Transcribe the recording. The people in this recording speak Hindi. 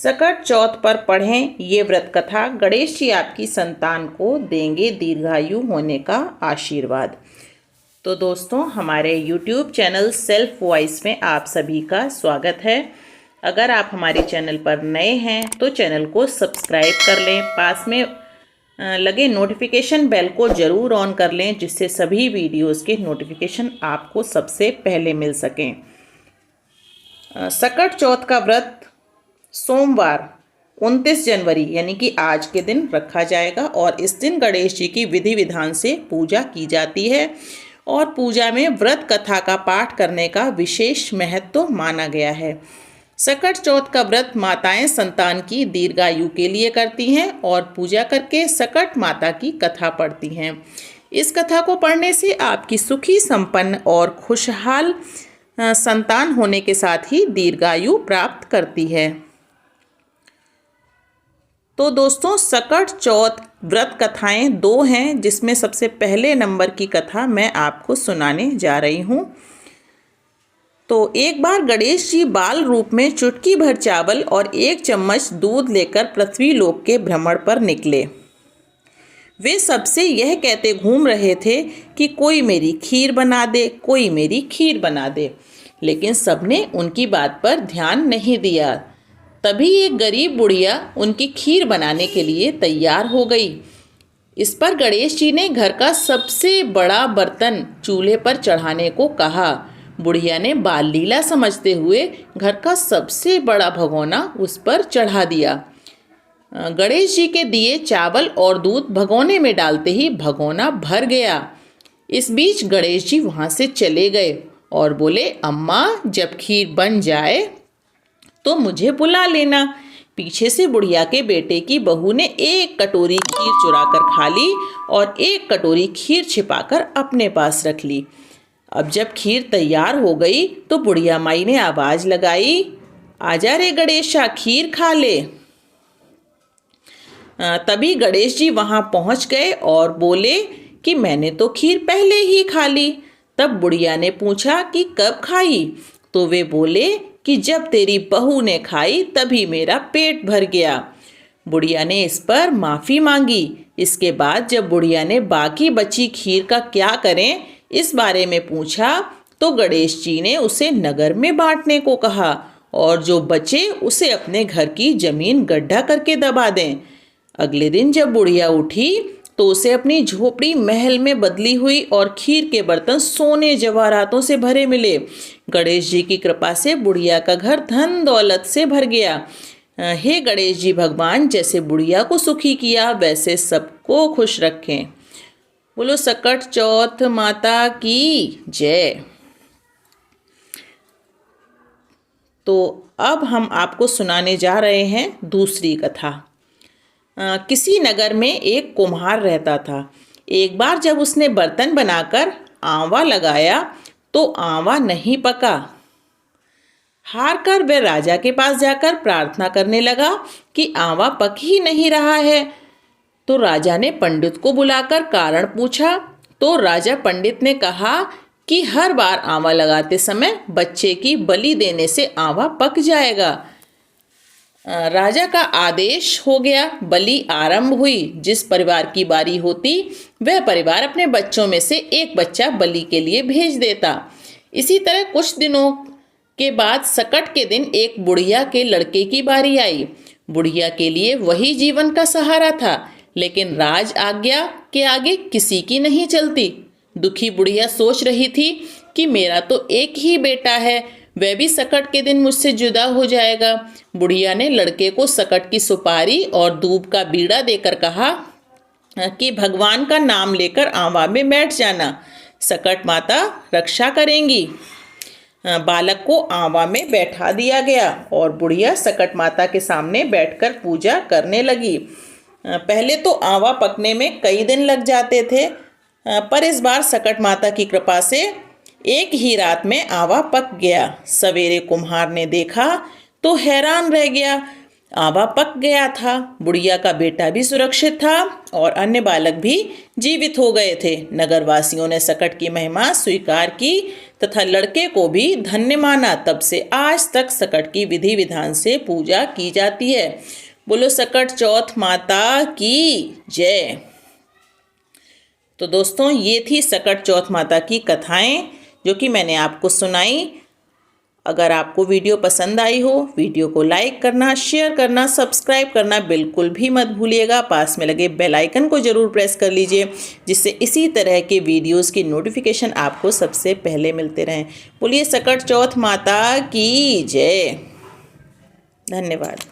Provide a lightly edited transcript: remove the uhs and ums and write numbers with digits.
सकट चौथ पर पढ़ें ये व्रत कथा। गणेश जी आपकी संतान को देंगे दीर्घायु होने का आशीर्वाद। तो दोस्तों, हमारे YouTube चैनल सेल्फ वॉइस में आप सभी का स्वागत है। अगर आप हमारे चैनल पर नए हैं तो चैनल को सब्सक्राइब कर लें, पास में लगे नोटिफिकेशन बेल को ज़रूर ऑन कर लें, जिससे सभी वीडियोस के नोटिफिकेशन आपको सबसे पहले मिल सकें। सकट चौथ का व्रत सोमवार 29 जनवरी यानी कि आज के दिन रखा जाएगा और इस दिन गणेश जी की विधि विधान से पूजा की जाती है और पूजा में व्रत कथा का पाठ करने का विशेष महत्व माना गया है। सकट चौथ का व्रत माताएं संतान की दीर्घायु के लिए करती हैं और पूजा करके सकट माता की कथा पढ़ती हैं। इस कथा को पढ़ने से आपकी सुखी, संपन्न और खुशहाल संतान होने के साथ ही दीर्घायु प्राप्त करती है। तो दोस्तों, सकट चौथ व्रत कथाएं 2 हैं, जिसमें सबसे पहले नंबर की कथा मैं आपको सुनाने जा रही हूँ। तो एक बार गणेश जी बाल रूप में चुटकी भर चावल और 1 चम्मच दूध लेकर पृथ्वी लोक के भ्रमण पर निकले। वे सबसे यह कहते घूम रहे थे कि कोई मेरी खीर बना दे, कोई मेरी खीर बना दे, लेकिन सबने उनकी बात पर ध्यान नहीं दिया। तभी एक गरीब बुढ़िया उनकी खीर बनाने के लिए तैयार हो गई। इस पर गणेश जी ने घर का सबसे बड़ा बर्तन चूल्हे पर चढ़ाने को कहा। बुढ़िया ने बाल लीला समझते हुए घर का सबसे बड़ा भगोना उस पर चढ़ा दिया। गणेश जी के दिए चावल और दूध भगोने में डालते ही भगोना भर गया। इस बीच गणेश जी वहाँ से चले गए और बोले, अम्मा, जब खीर बन जाए तो मुझे बुला लेना। पीछे से बुढ़िया के बेटे की बहू ने 1 कटोरी खीर चुराकर खा ली और 1 कटोरी खीर छिपाकर अपने पास रख ली। अब जब खीर तैयार हो गई तो बुढ़िया माई ने आवाज लगाई, आजा रे गणेशा, खीर खा ले। तभी गणेश जी वहां पहुंच गए और बोले कि मैंने तो खीर पहले ही खा ली। तब बुढ़िया ने पूछा कि कब खाई? तो वे बोले कि जब तेरी बहू ने खाई तभी मेरा पेट भर गया। बुढ़िया ने इस पर माफ़ी मांगी। इसके बाद जब बुढ़िया ने बाकी बची खीर का क्या करें इस बारे में पूछा तो गणेश जी ने उसे नगर में बांटने को कहा और जो बचे उसे अपने घर की जमीन गड्ढा करके दबा दें। अगले दिन जब बुढ़िया उठी तो उसे अपनी झोपड़ी महल में बदली हुई और खीर के बर्तन सोने जवाहरातों से भरे मिले। गणेश जी की कृपा से बुढ़िया का घर धन दौलत से भर गया। हे गणेश जी भगवान, जैसे बुढ़िया को सुखी किया वैसे सबको खुश रखें। बोलो सकट चौथ माता की जय। तो अब हम आपको सुनाने जा रहे हैं दूसरी कथा। किसी नगर में एक कुम्हार रहता था। एक बार जब उसने बर्तन बनाकर आंवा लगाया तो आंवा नहीं पका। हार कर वह राजा के पास जाकर प्रार्थना करने लगा कि आंवा पक ही नहीं रहा है। तो राजा ने पंडित को बुलाकर कारण पूछा तो राजा पंडित ने कहा कि हर बार आंवा लगाते समय बच्चे की बलि देने से आंवा पक जाएगा। राजा का आदेश हो गया। बलि आरंभ हुई। जिस परिवार की बारी होती वह परिवार अपने बच्चों में से एक बच्चा बलि के लिए भेज देता। इसी तरह कुछ दिनों के बाद सकट के दिन एक बुढ़िया के लड़के की बारी आई। बुढ़िया के लिए वही जीवन का सहारा था, लेकिन राज आज्ञा के आगे किसी की नहीं चलती। दुखी बुढ़िया सोच रही थी कि मेरा तो एक ही बेटा है, वह भी सकट के दिन मुझसे जुदा हो जाएगा। बुढ़िया ने लड़के को सकट की सुपारी और दूब का बीड़ा देकर कहा कि भगवान का नाम लेकर आंवा में बैठ जाना, सकट माता रक्षा करेंगी। बालक को आंवा में बैठा दिया गया और बुढ़िया सकट माता के सामने बैठकर पूजा करने लगी। पहले तो आंवा पकने में कई दिन लग जाते थे, पर इस बार सकट माता की कृपा से एक ही रात में आंवा पक गया। सवेरे कुम्हार ने देखा तो हैरान रह गया। आंवा पक गया था। बुढ़िया का बेटा भी सुरक्षित था और अन्य बालक भी जीवित हो गए थे। नगरवासियों ने सकट की महिमा स्वीकार की तथा लड़के को भी धन्य माना। तब से आज तक सकट की विधि विधान से पूजा की जाती है। बोलो सकट चौथ माता की जय। तो दोस्तों, ये थी सकट चौथ माता की कथाएं जो कि मैंने आपको सुनाई। अगर आपको वीडियो पसंद आई हो, वीडियो को लाइक करना, शेयर करना, सब्सक्राइब करना बिल्कुल भी मत भूलिएगा। पास में लगे बेल आइकन को ज़रूर प्रेस कर लीजिए, जिससे इसी तरह के वीडियोस की नोटिफिकेशन आपको सबसे पहले मिलते रहें। बोलिए सकट चौथ माता की जय। धन्यवाद।